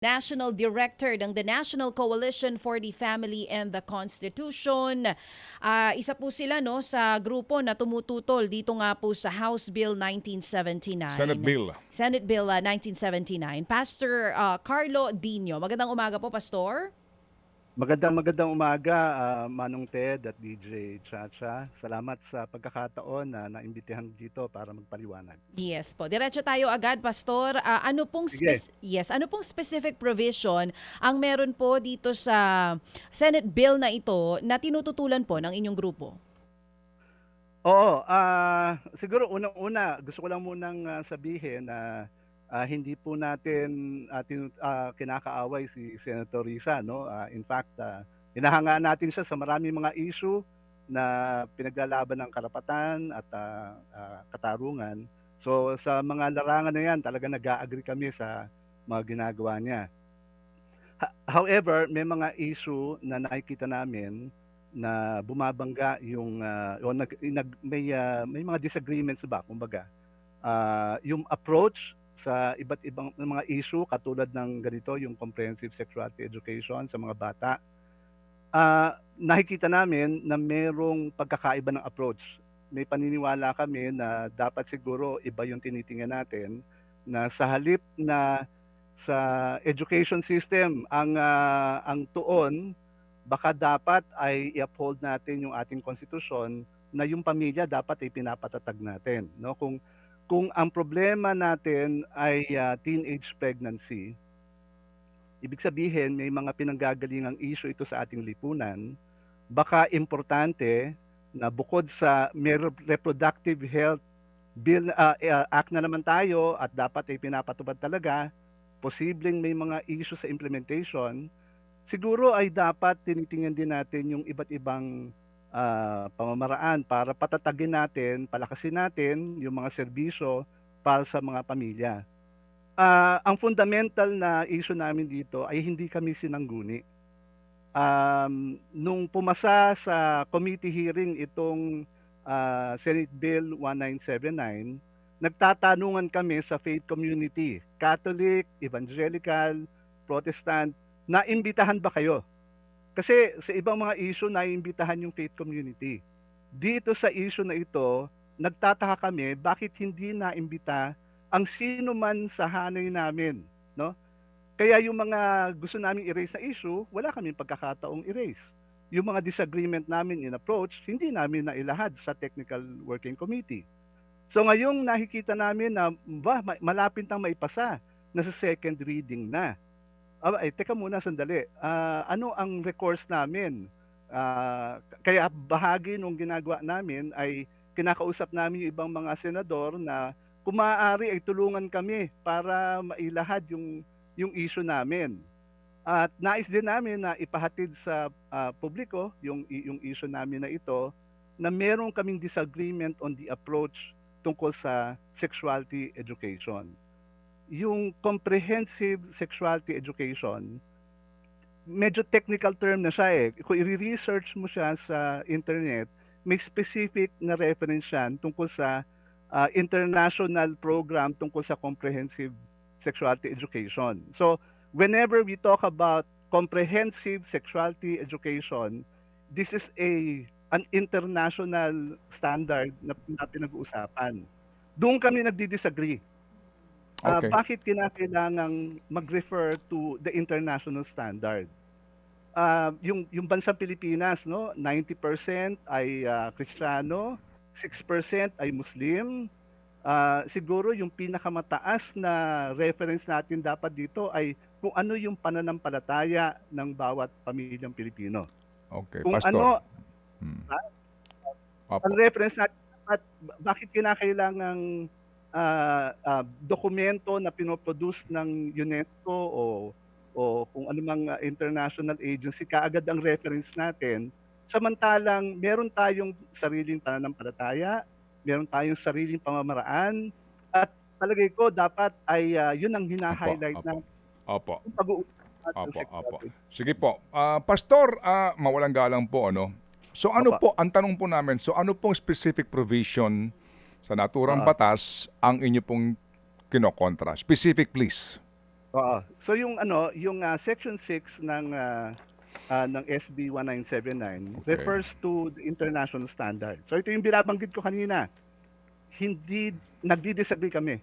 National Director ng the National Coalition for the Family and the Constitution. Isa po sila sa grupo na tumututol dito nga po sa House Bill 1979. Senate Bill. Senate Bill 1979. Pastor Carlo Dino. Magandang umaga po, Pastor. Magandang umaga, Manong Ted at DJ Chacha. Salamat sa pagkakataon na naimbitahan dito para magpaliwanag. Yes po. Diretso tayo agad, Pastor. Ano pong ano pong specific provision ang meron po dito sa Senate Bill na ito na tinututulan po ng inyong grupo? Oo, siguro unang-una gusto ko lang munang sabihin na hindi po natin kinakaaway si Senator Risa, no? In fact, hinahangaan natin siya sa maraming mga issue na pinaglalaban ng karapatan at katarungan. So sa mga larangan na yan, talaga nag-a-agree kami sa mga ginagawa niya. However, may mga issue na nakikita namin na bumabangga yung may mga disagreements ba, kumbaga. Yung approach sa iba't ibang mga issue katulad ng ganito, yung comprehensive sexuality education sa mga bata, nakikita namin na merong pagkakaiba ng approach. May paniniwala kami na dapat siguro iba yung tinitingnan natin, na sa halip na sa education system ang tuon, baka dapat ay i-uphold natin yung ating konstitusyon na yung pamilya dapat ay pinapatatag natin, no? Kung ang problema natin ay teenage pregnancy, ibig sabihin may mga pinanggagalingang issue ito sa ating lipunan, baka importante na bukod sa may reproductive health bill, act na naman tayo at dapat ay pinapatupad talaga, posibleng may mga issue sa implementation, siguro ay dapat tinitingnan din natin yung iba't ibang pamamaraan para patatagin natin, palakasin natin yung mga serbisyo para sa mga pamilya. Ang fundamental na issue namin dito ay hindi kami sinangguni. Nung pumasa sa committee hearing itong Senate Bill 1979, nagtatanungan kami sa faith community, Catholic, Evangelical, Protestant, na imbitahan ba kayo? Kasi sa ibang mga issue, naiimbitahan yung faith community. Dito sa issue na ito, nagtataka kami bakit hindi naimbita ang sino man sa hanay namin, no? Kaya yung mga gusto naming erase na issue, wala kaming pagkakataong erase. Yung mga disagreement namin in approach, hindi namin nailahad sa technical working committee. So ngayong nakikita namin na malapit nang maipasa na sa second reading na. Teka muna sandali. Ano ang recourse namin? Kaya bahagi nung ginagawa namin ay kinakausap namin yung ibang mga senador na kung maaari ay tulungan kami para mailahad yung issue namin. At nais din namin na ipahatid sa publiko yung issue namin na ito, na meron kaming disagreement on the approach tungkol sa sexuality education. Yung comprehensive sexuality education, medyo technical term na siya eh. Kung i-research mo siya sa internet, may specific na reference yan tungkol sa international program tungkol sa comprehensive sexuality education. So, whenever we talk about comprehensive sexuality education, this is an international standard na pinag-uusapan. Doon kami nagdi-disagree. Okay. Bakit kinakailangang mag-refer to the international standard? Yung bansang Pilipinas, no, 90% ay Kristiyano, 6% ay Muslim. Siguro yung pinakamataas na reference natin dapat dito ay kung ano yung pananampalataya ng bawat pamilyang Pilipino. Okay, Kung Pastor. ang reference natin at bakit kinakailangang dokumento na pinoproduce ng UNESCO o kung anumang international agency, kaagad ang reference natin. Samantalang meron tayong sariling pananampalataya, meron tayong sariling pamamaraan, at palagay ko dapat ay yun ang hina-highlight na pag-uusap natin sa Opo. Sige po. Pastor, mawalang galang po, ano? So ano po, ang tanong po namin, so ano pong specific provision sa naturang batas ang inyo pong kinokontra? Specific, please. Oo. So yung ano, yung Section 6 ng SB 1979 Okay. refers to the international standard. So ito yung binabanggit ko kanina, hindi nagdi-disagree kami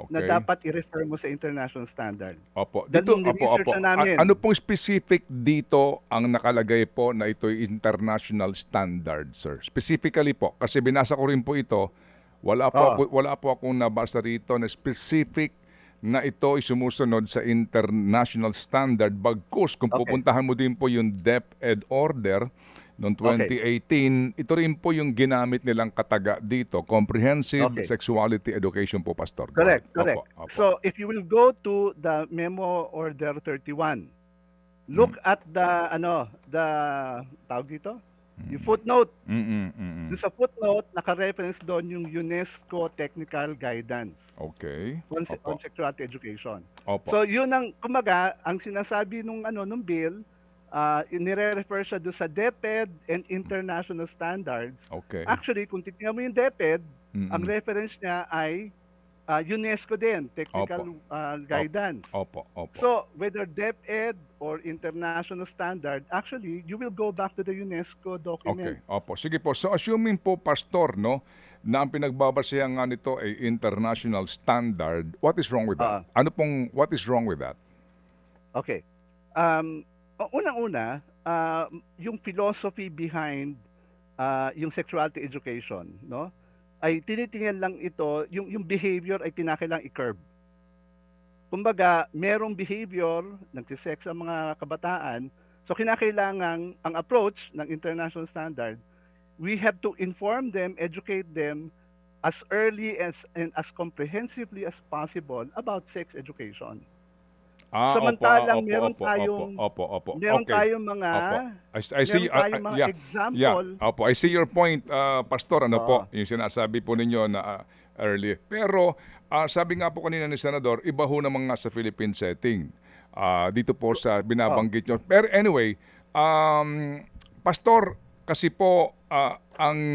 na Okay. dapat i-refer mo sa international standard. Opo. Dahil Dito, nung opo, ni-research opo. na Ano namin, pong specific dito ang nakalagay po na ito'y international standard, sir? Specifically po, kasi binasa ko rin po ito, oo, wala po akong nabasa rito na specific na ito ay sumusunod sa international standard. Bagkus, kung okay, pupuntahan mo din po yung DepEd order noong okay, 2018, ito rin po yung ginamit nilang kataga dito, Comprehensive okay. Sexuality Education po, Pastor. Correct. Correct, Opo, correct. opo. So if you will go to the Memo Order 31, Mm. look at the ano, the tawag dito, yung footnote. Mm, mm. Doon sa footnote, naka-reference doon yung UNESCO Technical Guidance Okay. on Opo. sexuality education. Opo. So yun ang kumbaga ang sinasabi nung ano nung bill, inire-refer siya doon sa DepEd and international standards. Okay. Actually, kung titingnan mo yung DepEd, ang Mm. reference niya ay UNESCO din, technical Opo. guidance. Opo, opo. So, whether DepEd or international standard, actually, you will go back to the UNESCO Okay. document. Opo. Sige po. So assuming po, Pastor, no, na ang pinagbabasehan nga nito ay international standard, what is wrong with that? What is wrong with that? Okay. Unang-una, yung philosophy behind yung sexuality education, no? Ay tinitingnan lang ito, yung behavior ay kinakailangang i-curb. Kumbaga, merong behavior, nagsisex ang mga kabataan, so kinakailangan ang approach ng international standard, we have to inform them, educate them as early as and as comprehensively as possible about sex education. Samantalang meron tayong opo, opo. meron Okay. tayong mga Opo. I see, meron tayong mga yeah, example. opo. I see your point, Pastor, ano po, Oo. yung sinasabi po ninyo na early. Pero, sabi nga po kanina ni Senador, iba ho naman nga sa Philippine setting. Dito po sa Oh, binabanggit nyo. Pero anyway, Pastor, kasi po, ang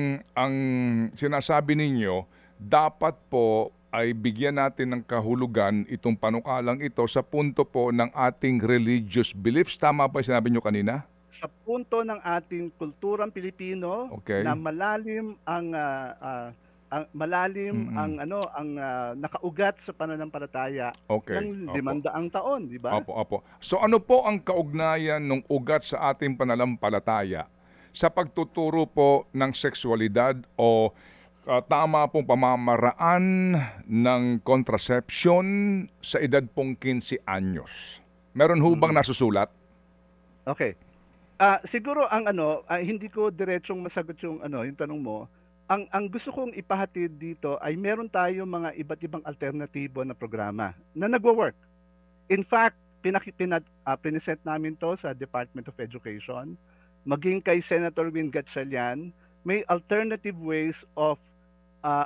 sinasabi ninyo, dapat po ay bigyan natin ng kahulugan itong panukalang ito sa punto po ng ating religious beliefs. Tama ba yung sinabi nyo kanina? sa punto ng ating kulturang Pilipino Okay. na malalim ang ano ang nakaugat sa pananampalataya Okay. ng Opo. 500 taon, di ba? Opo, opo. So ano po ang kaugnayan ng ugat sa ating pananampalataya sa pagtuturo po ng sexualidad o tama pong pamamaraan ng contraception sa edad pong 15 anyos? Meron ho bang Mm. nasusulat? Okay. Siguro ang ano, hindi ko diretsong masagot yung ano, yung tanong mo. Ang gusto kong ipahatid dito ay meron tayong mga iba't ibang alternatibo na programa na nagwo-work. In fact, pinesent namin to sa Department of Education, maging kay Senator Win Gatchalian, may alternative ways of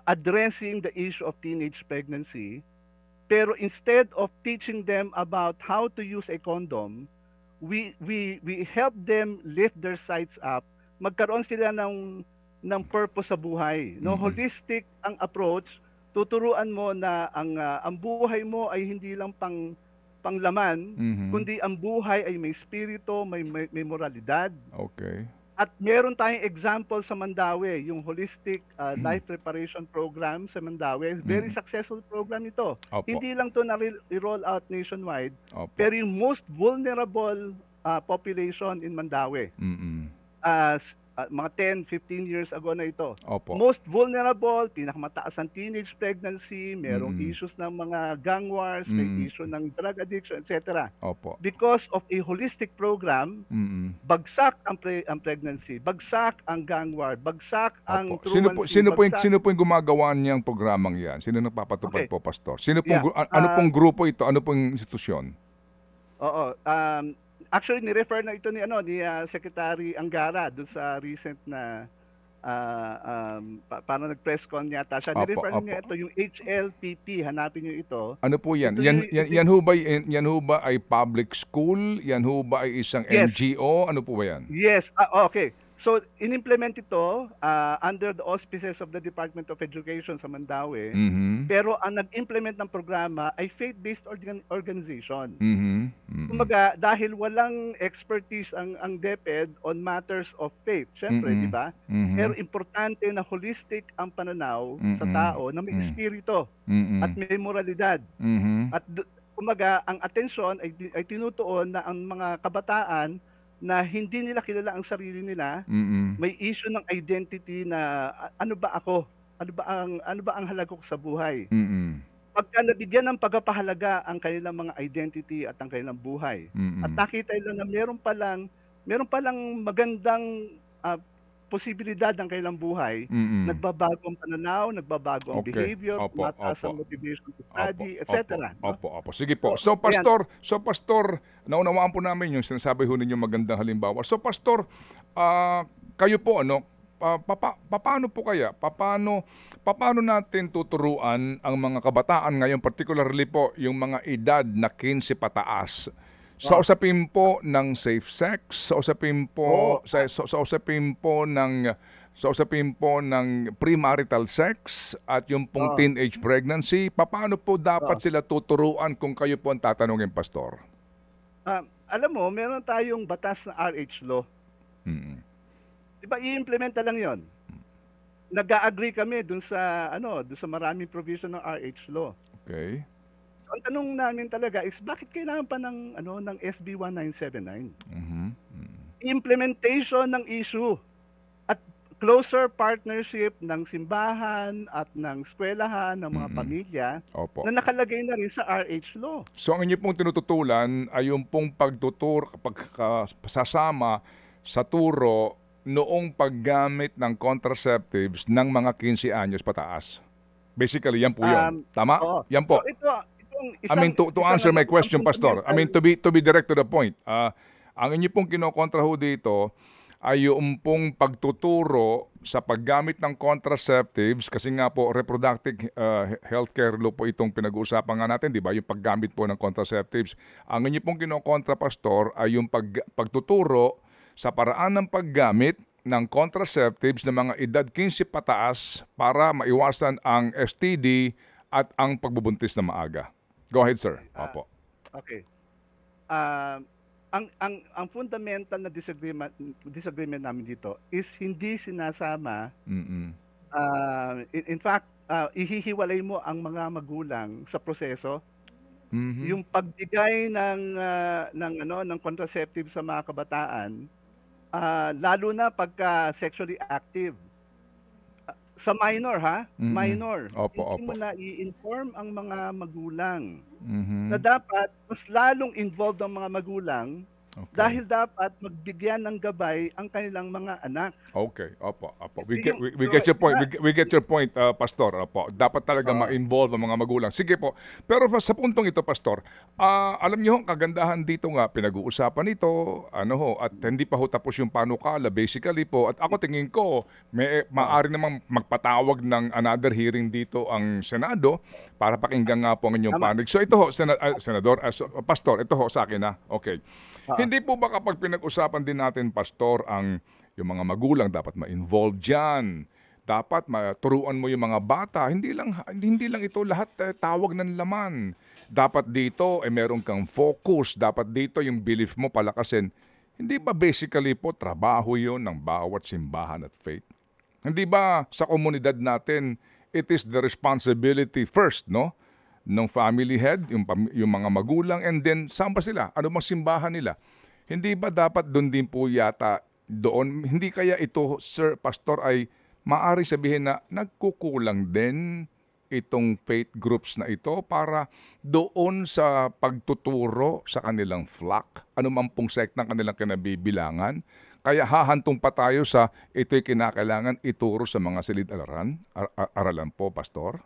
addressing the issue of teenage pregnancy. Pero instead of teaching them about how to use a condom, we help them lift their sights up, magkaroon sila ng purpose sa buhay. No, Mhm. holistic ang approach. Tuturuan mo na ang buhay mo ay hindi lang panglaman, Mhm. kundi ang buhay ay may spirito, may moralidad. Okay. At meron tayong example sa Mandawi, yung holistic life preparation program sa Mandawi. Very Mhm. successful program ito. Opo. Hindi lang to na-roll out nationwide, Opo. pero yung most vulnerable population in Mandawi, Mm-mm. mga 10, 15 years ago na ito. Opo. Most vulnerable, pinakamataas ang teenage pregnancy, merong Mm. issues ng mga gang wars, may Mm. issue ng drug addiction, etc. Opo. Because of a holistic program, Mm-mm. bagsak ang pregnancy, bagsak ang gang war, bagsak ang Opo. Sino po, truancy, sino bagsak. po yung gumagawa niyang programang yan? Sino nagpapatupad Okay. po, Pastor? Sino pong, Yeah. ano pong grupo ito? Ano pong institusyon? Oo. Actually, ni-refer na ito ni Secretary Angara doon sa recent na parang nag-press con yata siya. Opo, Ni-refer opo. niya ito, yung HLPP, hanapin niyo ito. Ano po yan? Ito Yan ho ba ay public school? Yan ho ba ay isang Yes. NGO? Ano po ba yan? Yes, okay. So, inimplement ito under the auspices of the Department of Education sa Mandaue. Mhm. Pero ang nag-implement ng programa ay faith-based organization. Mhm. Mm. Kumbaga, dahil walang expertise ang DepEd on matters of faith, syempre, di Mm. ba? Mhm. Pero importante na holistic ang pananaw sa Mm. tao na may Mm. espiritu at Mm. may moralidad. Mhm. At kumbaga, ang atensyon ay tinutuon na ang mga kabataan na hindi nila kilala ang sarili nila, Mm. may issue ng identity na ano ba ako? Ano ba ang halaga ko sa buhay? Mm. Pagka nabigyan ng pagpapahalaga ang kanilang mga identity at ang kanilang buhay, at Mm. nakita nila na meron palang magandang posibilidad ng kanilang buhay, Mm. nagbabago ang pananaw, nagbabago ang Okay. behavior, Opo, tumataas opo. ang motivation to Opo, study, opo, etc. No? opo, opo. Sige po. So, ayan. So pastor, naunawaan po namin yung sinasabi ho ninyo magandang halimbawa. So pastor, kayo po ano, paano po kaya? Paano natin tuturuan ang mga kabataan ngayon, particularly po yung mga edad na 15 pataas? Sa Oh. usapin po ng safe sex, sa usapin po Oo. sa usapin po ng premarital sex at yung pong Oo. teenage pregnancy, paano po dapat Oo. sila tuturuan kung kayo po ang tatanungin, pastor? Alam mo, meron tayong batas na RH law. Mm. Di ba, i-implement na lang yon. Nag-a-agree kami dun sa maraming provision ng RH law. Okay. Ang tanong namin talaga is bakit kailangan pa ng SB 1979? Mhm. Mm. Implementation ng issue at closer partnership ng simbahan at ng eskwelahan, ng mga Mm. pamilya Opo. na nakalagay na rin sa RH law. So ang inyo pong tinututulan ay yung pong pagkasasama sa turo noong paggamit ng contraceptives ng mga 15 anyos pataas. Basically, yan po yun. Tama? Oo. Yan po. So itong I mean, to isang answer my question, isang pastor, I mean, fundamental- to be direct to the point, ang inyo pong kinokontra ho dito ay yung pong pagtuturo sa paggamit ng contraceptives, kasi nga po reproductive healthcare law po itong pinag-uusapan nga natin, di ba? Yung paggamit po ng contraceptives. Ang inyo pong kinokontra, pastor, ay yung pagtuturo sa paraan ng paggamit ng contraceptives ng mga edad 15 pataas para maiwasan ang STD at ang pagbubuntis na maaga. Go ahead, sir. Opo. Okay. Ang fundamental na disagreement namin dito is hindi sinasama, Mm-mm. in fact, ihihiwalay mo ang mga magulang sa proseso. Mhm. Yung pagbigay ng contraceptive sa mga kabataan, lalo na pagka sexually active. Sa minor, ha? Mm-mm. Minor. Opo, Hindi mo opo. na i-inform ang mga magulang Mhm. na dapat mas lalong involved ang mga magulang Okay. dahil dapat magbigyan ng gabay ang kanilang mga anak. Okay, opo, opo. Yung- We get your point. diba? We get your point, pastor. Opo. Dapat talaga ma-involve ang mga magulang. Sige po. Pero sa puntong ito, pastor, alam niyo, ang kagandahan dito nga, pinag-uusapan ito, at hindi pa ho tapos yung panukala, basically po. At ako tingin ko, maaari namang magpatawag ng another hearing dito ang Senado para pakinggan nga po ang inyong Tama. panig. So ito ho, Senador, pastor, ito ho sa akin, ha? Okay. Hindi po ba kapag pinag-usapan din natin, pastor, yung mga magulang dapat ma-involve dyan. Dapat maturuan mo yung mga bata. Hindi lang ito lahat tawag ng laman. Dapat dito meron kang focus. Dapat dito yung belief mo palakasin. Hindi ba basically po trabaho yun ng bawat simbahan at faith? Hindi ba sa komunidad natin, it is the responsibility first, no? Ng family head, yung mga magulang, and then saan ba sila? Ano bang simbahan nila? Hindi ba dapat doon din po yata doon? Hindi kaya ito, Sir Pastor, ay maaari sabihin na nagkukulang din itong faith groups na ito para doon sa pagtuturo sa kanilang flock, ano man pong sektang kanilang kinabibilangan? Kaya hahantong pa tayo sa ito'y kinakailangan ituro sa mga silid-aralan po, Pastor?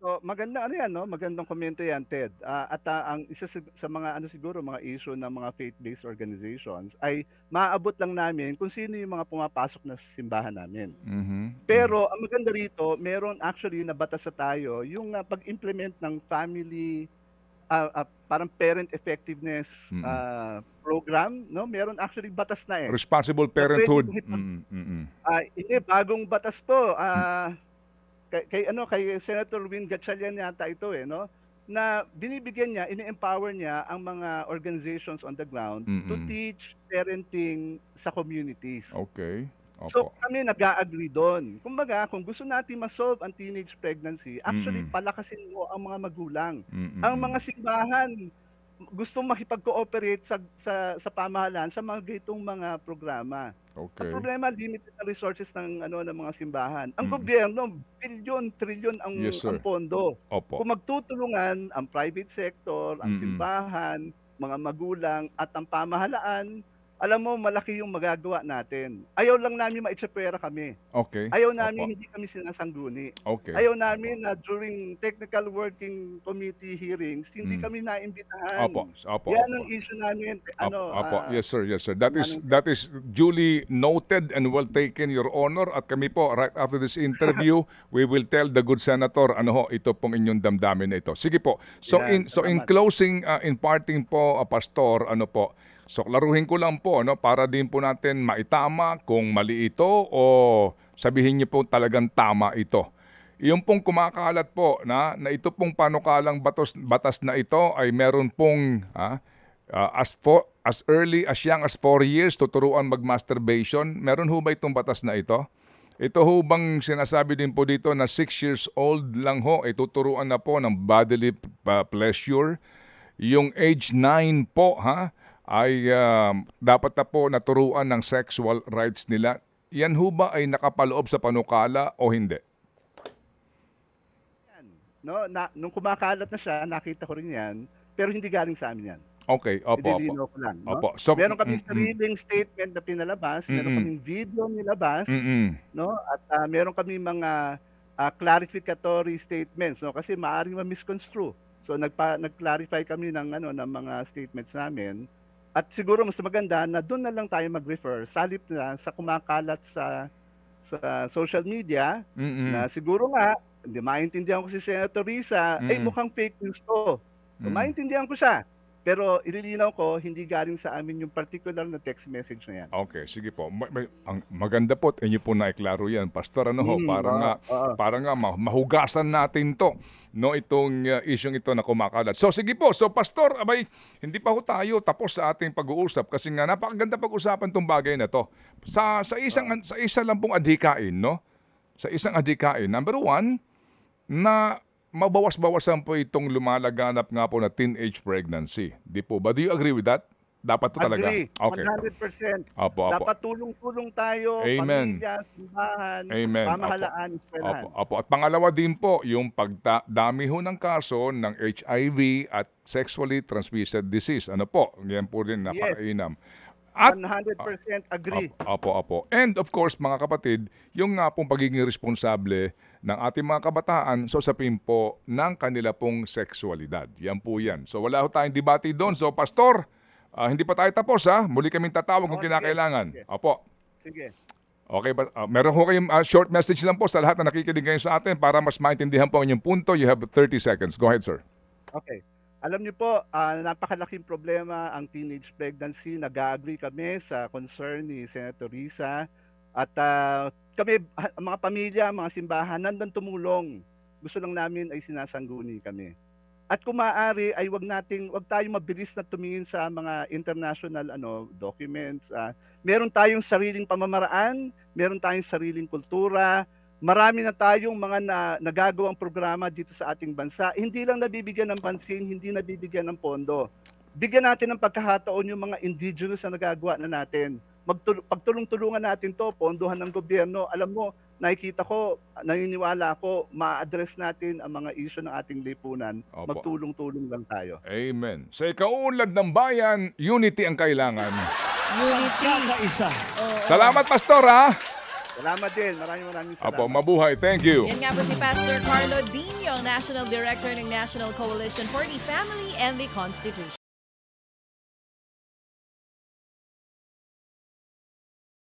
So, magandang no? Magandang komento yan, Ted. At ang isa sa mga siguro mga issue ng mga faith-based organizations ay maaabot lang namin kung sino yung mga pumapasok na simbahan namin. Mhm. Pero ang maganda rito, meron actually na batas sa tayo yung pag-implement ng family parang parent effectiveness Mm. program, no? Meron actually batas na eh. Responsible Na pwede parenthood. mo ipag- Mm, mm, mm. Hindi, bagong batas to. Kay Senator Win Gatchalian yata ito eh, no? Na binibigyan niya, ini-empower niya ang mga organizations on the ground to Mm-mm. teach parenting sa communities. Okay. So Opo. kami nag-a-agree doon. Kumbaga, kung gusto natin ma-solve ang teenage pregnancy, actually Mm-mm. palakasin mo ang mga magulang. Mm-mm. Ang mga simbahan gusto makipag-cooperate sa pamahalaan sa mga gaytong mga programa. Ang Okay. problema, limited na resources ng mga simbahan. Ang Mm. gobyerno, bilyon, trilyon Yes, sir. ang pondo. Opo. Kung magtutulungan ang private sector, ang Mm-mm. simbahan, mga magulang at ang pamahalaan, alam mo, malaki yung magagawa natin. Ayaw lang namin maitsapera kami. Okay. Ayaw Opo. namin hindi kami sinasangguni. Okay. Ayaw namin na during technical working committee hearings, hindi Mm. kami naimbitahan. Opo. Opo. Yan Opo. ang issue namin. Opo. Yes, sir. Yes, sir. That is anong- duly noted and well taken, Your Honor. At kami po, right after this interview, we will tell the good senator, ito pong inyong damdamin na ito. Sige po. So Yan, in salamat. closing, in parting po, Pastor, so klaruhin ko lang po, para din po natin maitama kung mali ito o sabihin niyo po talagang tama ito. Yung pong kumakalat po na ito pong panukalang batas na ito ay meron pong as early as young as 4 years tuturuan mag-masturbation. Meron ho ba itong batas na ito? Ito ho bang sinasabi din po dito na 6 years old lang ho ay tuturuan na po ng bodily pleasure? Yung age 9 po ay dapat na po naturuan ng sexual rights nila. Yan ho ba ay nakapaloob sa panukala o hindi? Yan. No, nung kumakalat na siya, nakita ko rin yan, pero hindi galing sa amin yan. Okay, opo. Ililinaw ko lang. No? Opo. So, Meron kami sariling statement na pinalabas, meron Mm-mm. kaming video nilabas, Mm-mm. no? At meron kami mga clarificatory statements, no? Kasi maaaring ma-misconstrue. So nag-clarify kami ng mga statements namin. At siguro mas maganda na doon na lang tayo mag-refer sa halip na sa kumakalat sa social media Mm-mm. na siguro nga hindi maintindihan ko si Senator Risa, mukhang fake news to. So, Mm. maintindihan ko siya. Pero ililinaw ko, hindi galing sa amin yung particular na text message na yan. Okay, sige po. Ang maganda po, inyo po naiklaro yan. Pastor, para nga mahugasan natin to, itong isyong ito na kumakalat. So sige po, Pastor, hindi pa ho tayo tapos sa ating pag-uusap kasi nga napakaganda pag-usapan tong bagay na to. Sa isa lang pong adhikain, Sa isang adhikain, number 1, na mabawas-bawasan po itong lumalaganap nga po na teenage pregnancy. Di po ba? Do you agree with that? Dapat to talaga. Agree, Okay. 100%. Opo. Dapat tulong-tulong tayo, Amen. pamilya, simbahan, Amen. pamahalaan, eskwelahan. Opo. At pangalawa din po, yung pagdami ho ng kaso ng HIV at sexually transmitted disease. Yan po rin napakainam. At 100% agree. Opo. And of course, mga kapatid, yung nga pong pagiging responsable ng ating mga kabataan sa usapin po ng kanila pong sexualidad. Yan po yan. So wala ho tayong debate doon. So Pastor, hindi pa tayo tapos Muli kaming tatawag kung Sige. kinakailangan. Sige. Opo. Sige. Okay ba? Meron ho kayong short message lang po sa lahat na nakikinig ngayon sa atin para mas maintindihan po ang inyong punto. You have 30 seconds. Go ahead, sir. Okay. Alam niyo po, napakalaking problema ang teenage pregnancy. Nag-agree kami sa concern ni Senator Risa. At kami, mga pamilya, mga simbahan, nandang tumulong. Gusto lang namin ay sinasangguni kami. At kung maaari ay wag tayong mabilis na tumingin sa mga international documents. Meron tayong sariling pamamaraan, meron tayong sariling kultura. Marami na tayong mga nagagawang programa dito sa ating bansa. Hindi lang nabibigyan ng pansin, hindi nabibigyan ng pondo. Bigyan natin ng pagkakataon yung mga indigenous na nagagawa na natin. Pagtulong-tulungan natin to, pondohan ng gobyerno. Alam mo, nakikita ko, naniniwala ako, ma-address natin ang mga issue ng ating lipunan. Opo. Magtulong-tulong lang tayo. Amen. Sa ikauunlad ng bayan, unity ang kailangan. Unity. Salamat, Pastor, Salamat din. Maraming salamat. Apo, mabuhay. Thank you. Yan nga po si Pastor Carlo Dino, National Director ng National Coalition for the Family and the Constitution.